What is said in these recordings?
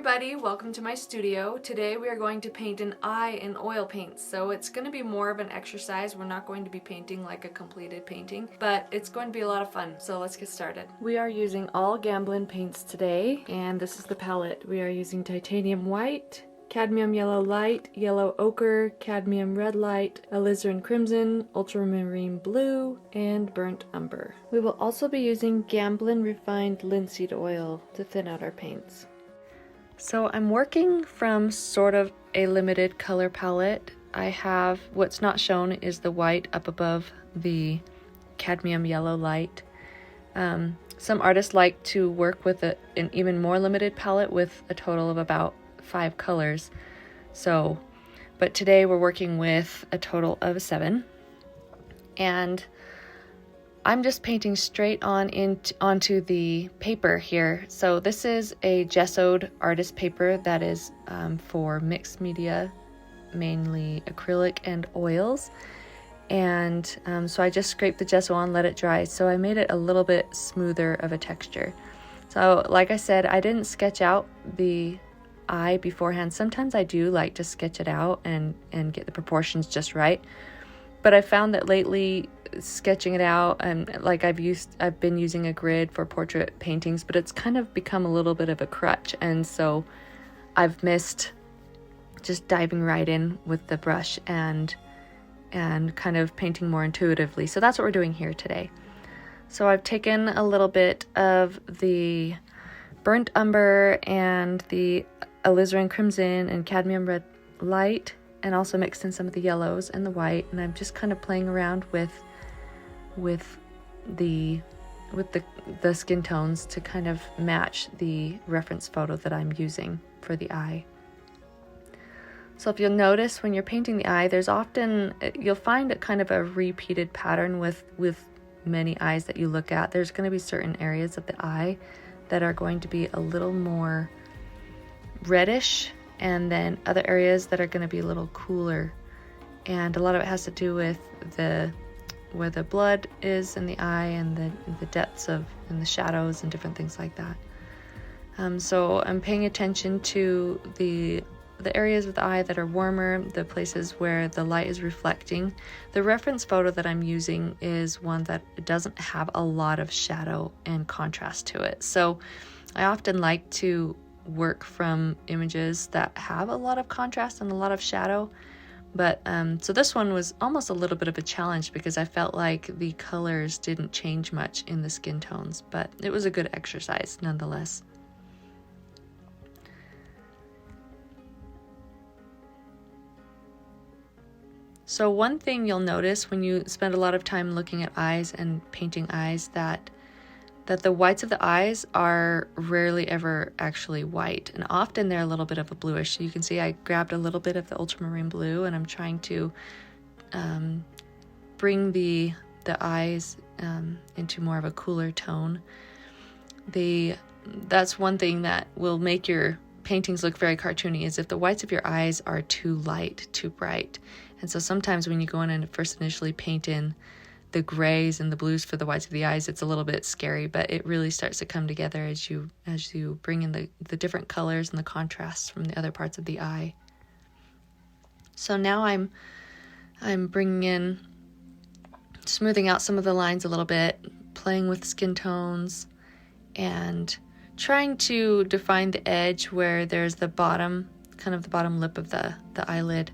everybody, welcome to my studio. Today we are going to paint an eye in oil paints. So it's going to be more of an exercise. We're not going to be painting like a completed painting, but it's going to be a lot of fun. So let's get started. We are using all Gamblin paints today, and this is the palette. We are using titanium white, cadmium yellow light, yellow ochre, cadmium red light, alizarin crimson, ultramarine blue, and burnt umber. We will also be using Gamblin refined linseed oil to thin out our paints. So I'm working from sort of a limited color palette. I have, what's not shown is the white up above the cadmium yellow light. Some artists like to work with an even more limited palette with a total of about 5 colors. But today we're working with a total of 7. And I'm just painting straight on onto the paper here. So this is a gessoed artist paper that is for mixed media, mainly acrylic and oils. And so I just scraped the gesso on, let it dry. So I made it a little bit smoother of a texture. So like I said, I didn't sketch out the eye beforehand. Sometimes I do like to sketch it out and get the proportions just right. But I found that lately sketching it out, and like I've been using a grid for portrait paintings, but it's kind of become a little bit of a crutch, and so I've missed just diving right in with the brush and kind of painting more intuitively. So that's what we're doing here today. So I've taken a little bit of the burnt umber and the alizarin crimson and cadmium red light, and also mixed in some of the yellows and the white, and I'm just kind of playing around with the skin tones to kind of match the reference photo that I'm using for the eye. So if you'll notice when you're painting the eye, you'll find a kind of a repeated pattern with many eyes that you look at. There's going to be certain areas of the eye that are going to be a little more reddish, and then other areas that are going to be a little cooler. And a lot of it has to do with where the blood is in the eye and the depths and the shadows and different things like that. So I'm paying attention to the areas of the eye that are warmer, the places where the light is reflecting. The reference photo that I'm using is one that doesn't have a lot of shadow and contrast to it. So I often like to work from images that have a lot of contrast and a lot of shadow, but so this one was almost a little bit of a challenge because I felt like the colors didn't change much in the skin tones, but it was a good exercise nonetheless. So one thing you'll notice when you spend a lot of time looking at eyes and painting eyes, that the whites of the eyes are rarely ever actually white, and often they're a little bit of a bluish. So you can see I grabbed a little bit of the ultramarine blue, and I'm trying to bring the eyes into more of a cooler tone. That's one thing that will make your paintings look very cartoony, is if the whites of your eyes are too light, too bright. And so sometimes when you go in and first initially paint in the grays and the blues for the whites of the eyes, it's a little bit scary, but it really starts to come together as you bring in the different colors and the contrasts from the other parts of the eye. So now I'm bringing in, smoothing out some of the lines a little bit, playing with skin tones, and trying to define the edge where there's the bottom, kind of the bottom lip of the eyelid.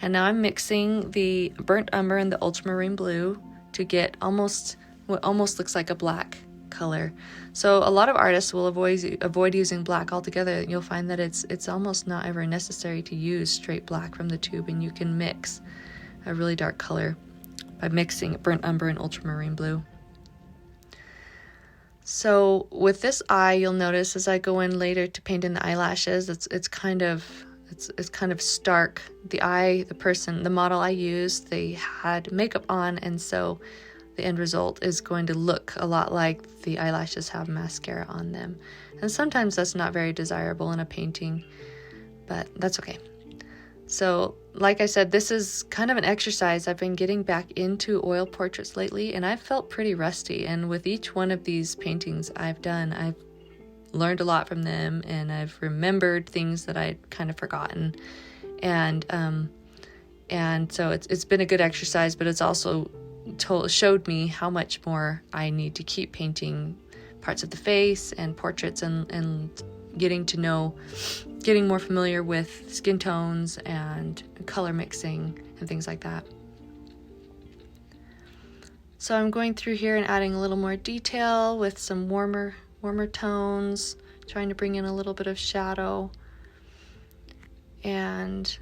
And now I'm mixing the burnt umber and the ultramarine blue to get what almost looks like a black color. So a lot of artists will avoid using black altogether. You'll find that it's almost not ever necessary to use straight black from the tube, and you can mix a really dark color by mixing burnt umber and ultramarine blue. So with this eye, you'll notice as I go in later to paint in the eyelashes, it's kind of stark. The model I used, they had makeup on, and so the end result is going to look a lot like the eyelashes have mascara on them. And sometimes that's not very desirable in a painting, but that's okay. So like I said, this is kind of an exercise. I've been getting back into oil portraits lately, and I've felt pretty rusty. And with each one of these paintings I've done, I've learned a lot from them, and I've remembered things that I'd kind of forgotten. And so it's been a good exercise, but it's also showed me how much more I need to keep painting parts of the face and portraits, and getting more familiar with skin tones and color mixing and things like that. So I'm going through here and adding a little more detail with some warmer tones, trying to bring in a little bit of shadow. And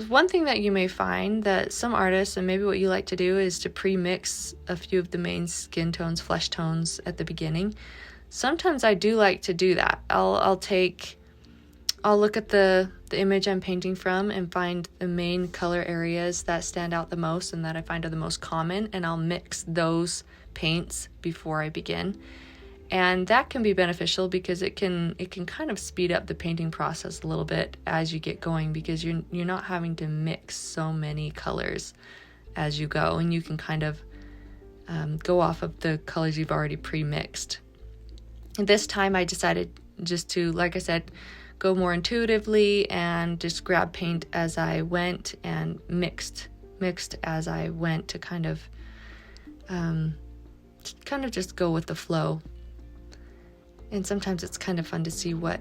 one thing that you may find that some artists, and maybe what you like to do, is to pre-mix a few of the main skin tones, flesh tones at the beginning. Sometimes I do like to do that. I'll look at the image I'm painting from and find the main color areas that stand out the most and that I find are the most common, and I'll mix those paints before I begin. And that can be beneficial because it can kind of speed up the painting process a little bit as you get going, because you're not having to mix so many colors as you go, and you can kind of go off of the colors you've already pre-mixed. This time I decided just to, like I said, go more intuitively and just grab paint as I went and mixed as I went to kind of just go with the flow. And sometimes it's kind of fun to see what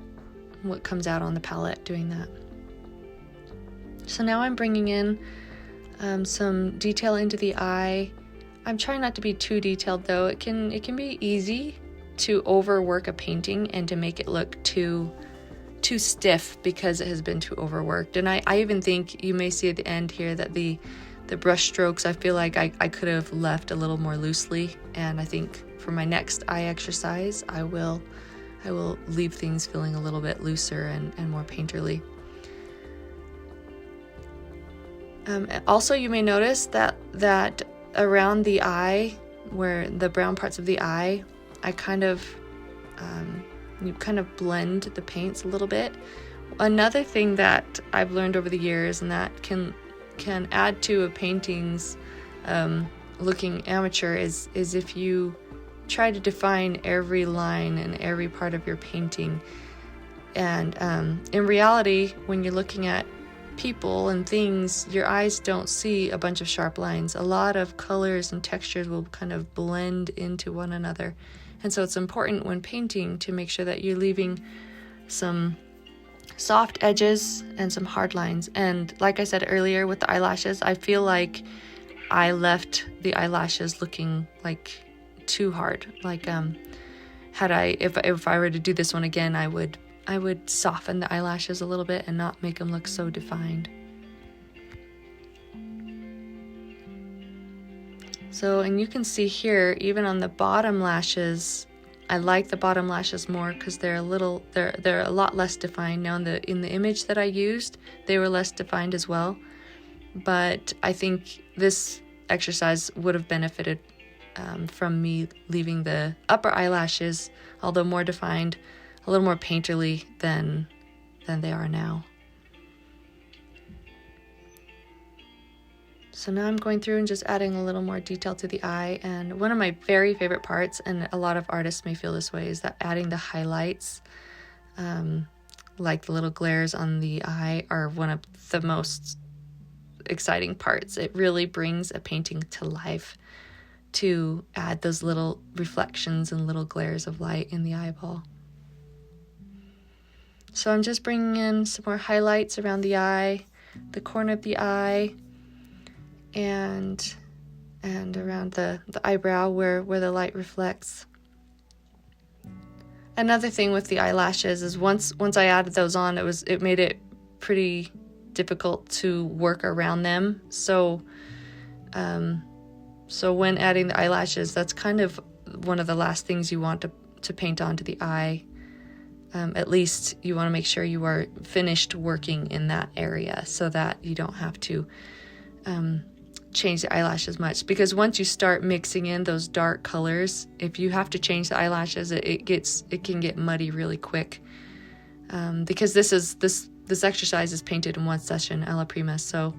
comes out on the palette doing that. So now I'm bringing in some detail into the eye. I'm trying not to be too detailed though. It can be easy to overwork a painting and to make it look too stiff because it has been too overworked. And I even think you may see at the end here that the brush strokes, I feel like I could have left a little more loosely. And I think for my next eye exercise, I will leave things feeling a little bit looser and more painterly. Also, you may notice that around the eye, where the brown parts of the eye, I you kind of blend the paints a little bit. Another thing that I've learned over the years, and that can add to a painting's looking amateur, is if you try to define every line and every part of your painting. And in reality, when you're looking at people and things, your eyes don't see a bunch of sharp lines. A lot of colors and textures will kind of blend into one another. And so it's important when painting to make sure that you're leaving some soft edges and some hard lines. And like I said earlier with the eyelashes, I feel like I left the eyelashes looking like too hard. Like if I were to do this one again, I would soften the eyelashes a little bit and not make them look so defined. So, and you can see here, even on the bottom lashes, I like the bottom lashes more because they're a lot less defined. Now in the image that I used, they were less defined as well. But I think this exercise would have benefited from me leaving the upper eyelashes, although more defined, a little more painterly than they are now. So now I'm going through and just adding a little more detail to the eye. And one of my very favorite parts, and a lot of artists may feel this way, is that adding the highlights, like the little glares on the eye, are one of the most exciting parts. It really brings a painting to life to add those little reflections and little glares of light in the eyeball. So I'm just bringing in some more highlights around the eye, the corner of the eye, and around the eyebrow where the light reflects. Another thing with the eyelashes is once I added those on, it made it pretty difficult to work around them. So when adding the eyelashes, that's kind of one of the last things you want to paint onto the eye. At least you want to make sure you are finished working in that area so that you don't have to change the eyelashes much, because once you start mixing in those dark colors, if you have to change the eyelashes, it can get muddy really quick, because this exercise is painted in one session a la prima, so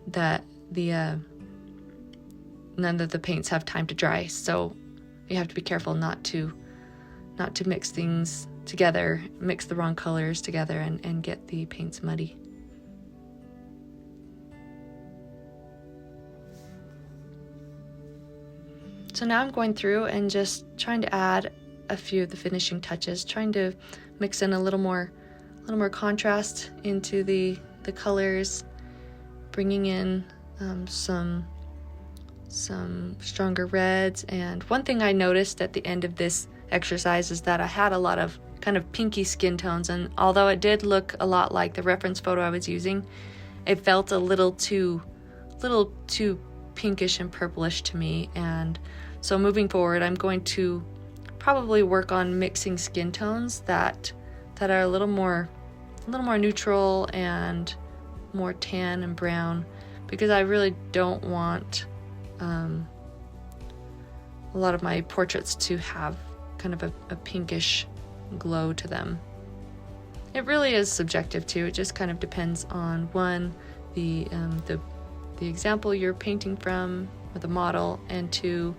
that none of the paints have time to dry. So you have to be careful not to mix things together, mix the wrong colors together, and get the paints muddy. So now I'm going through and just trying to add a few of the finishing touches, trying to mix in a little more contrast into the colors, bringing in some stronger reds. And one thing I noticed at the end of this exercise is that I had a lot of kind of pinky skin tones, and although it did look a lot like the reference photo I was using, it felt a little too pinkish and purplish to me. And so moving forward, I'm going to probably work on mixing skin tones that are a little more neutral and more tan and brown, because I really don't want a lot of my portraits to have kind of a pinkish glow to them. It really is subjective too. It just kind of depends on the example you're painting from, or the model, and two,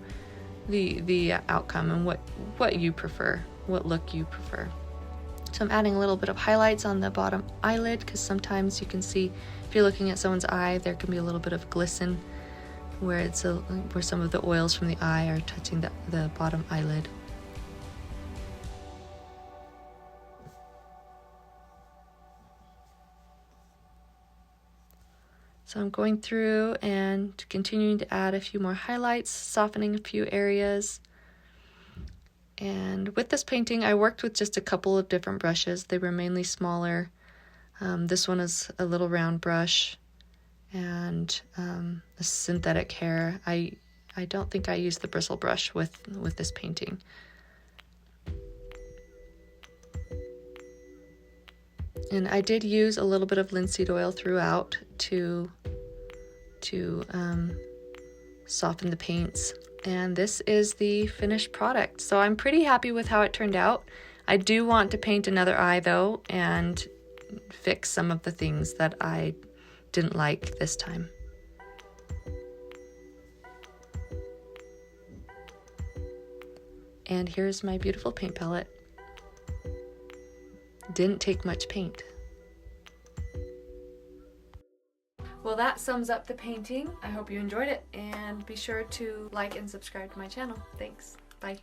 the outcome and what you prefer, what look you prefer. So I'm adding a little bit of highlights on the bottom eyelid, because sometimes you can see, if you're looking at someone's eye, there can be a little bit of glisten where some of the oils from the eye are touching the bottom eyelid. So I'm going through and continuing to add a few more highlights, softening a few areas. And with this painting, I worked with just a couple of different brushes. They were mainly smaller. This one is a little round brush, and a synthetic hair. I don't think I used the bristle brush with this painting. And I did use a little bit of linseed oil throughout to soften the paints. And this is the finished product. So I'm pretty happy with how it turned out. I do want to paint another eye though, and fix some of the things that I didn't like this time. And here's my beautiful paint palette. Didn't take much paint. Well, that sums up the painting. I hope you enjoyed it, and be sure to like and subscribe to my channel. Thanks. Bye.